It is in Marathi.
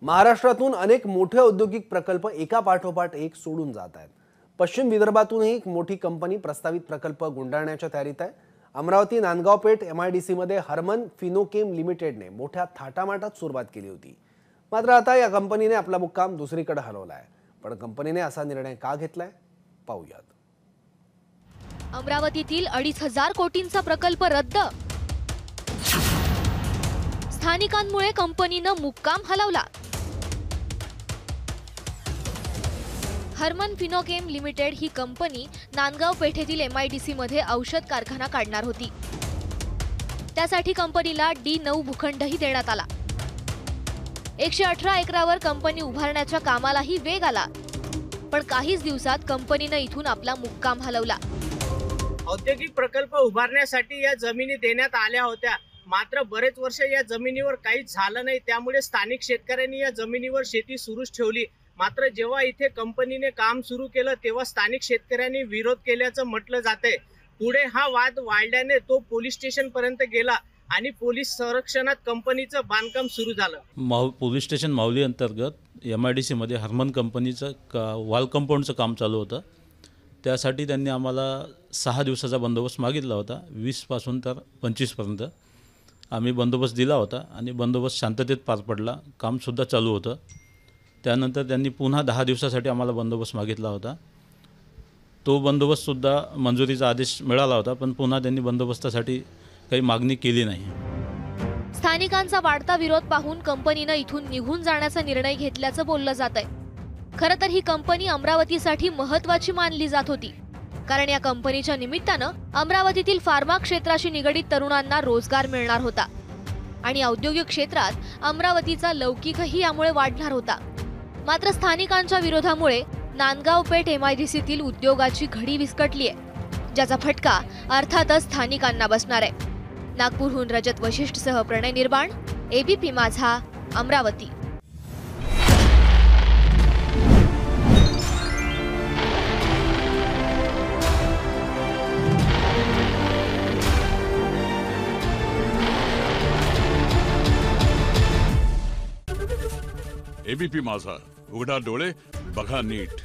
महाराष्ट्रातून अनेक मोठे औद्योगिक प्रकल्प एका पाठोपाठ एक सोडून जात आहेत। पश्चिम विदर्भातूनही एक मोठी कंपनी प्रस्तावित प्रकल्प गुंडाळण्याच्या तयारीत आहे। अमरावती नांदगाव पेठ MIDC मध्ये हरमन फिनोकेम लिमिटेडने मोठ्या थाटामाटात सुरुवात केली होती। मात्र आता या कंपनीने आपला मुक्काम दुसरीकडे हलवला आहे। पण कंपनीने असा निर्णय का घेतलाय पाहूयात। अमरावतीतील 2,500 कोटींचा प्रकल्प रद्द। स्थानिकांमुळे कंपनीनं मुक्काम हलवला। हरमन फिनोकेम लिमिटेड ही कंपनी नांदगाव पेठेतील MIDC मध्ये औषध कारखाना काढणार होती। त्यासाठी कंपनीला D9 भूखंडही देण्यात आला। 118 एकरावर कंपनी उभारण्याच्या कामालाही वेग आला। पण काहीच दिवसात कंपनीनं इथून आपला मुक्काम हलवला। औद्योगिक प्रकल्प उभारण्यासाठी या जमिनी देण्यात आल्या होत्या, मात्र बरेच वर्ष या जमिनीवर काहीच झालं नाही। त्यामुळे स्थानिक शेतकऱ्यांनी या जमिनीवर शेती सुरूच ठेवली। मात्र जेव्हा इथे कंपनीने काम सुरू केलं तेव्हा स्थानिक शेतकऱ्यांनी विरोध केल्याचं म्हटलं जातंय। पुढे हा वाद वाढल्याने तो पोलीस स्टेशन पर्यंत गेला आणि पोलीस संरक्षणात कंपनीचं बांधकाम सुरू झालं। पोलीस स्टेशन माऊली अंतर्गत MIDC मध्ये हरमन कंपनीचं वॉल कंपाऊंडचं काम चालू होतं। त्यासाठी त्यांनी आम्हाला 6 दिवसाचा बंदोबस्त मागितला होता। 20 पासून तर 25 पर्यंत आम्ही बंदोबस्त दिला होता आणि बंदोबस्त शांततेत पार पडला। कामसुद्धा चालू होतं। त्यानंतर त्यांनी पुन्हा 10 दिवसासाठी आम्हाला बंदोबस्त मागितला होता। तो बंदोबस्तसुद्धा मंजुरीचा आदेश मिळाला होता, पण पुन्हा त्यांनी बंदोबस्तासाठी काही मागणी केली नाही। स्थानिकांचा वाढता विरोध पाहून कंपनीनं इथून निघून जाण्याचा निर्णय घेतल्याचं बोललं जातंय। खरं तर ही कंपनी अमरावतीसाठी महत्त्वाची मानली जात होती, कारण या कंपनीच्या निमित्तानं अमरावतीतील फार्मा क्षेत्राशी निगडीत तरुणांना रोजगार मिळणार होता आणि औद्योगिक क्षेत्रात अमरावतीचा लौकिकही यामुळे वाढणार होता। मात्र स्थानिकांच्या विरोधामुळे नांदगाव पेठ MIDCतील उद्योगाची घडी विस्कटली आहे, ज्याचा फटका अर्थातच स्थानिकांना बसणार आहे। नागपूरहून रजत वशिष्ठसह प्रणय निर्बाण, ABP माझा, अमरावती। ABP माझा, उघडा डोळे बघा नीट।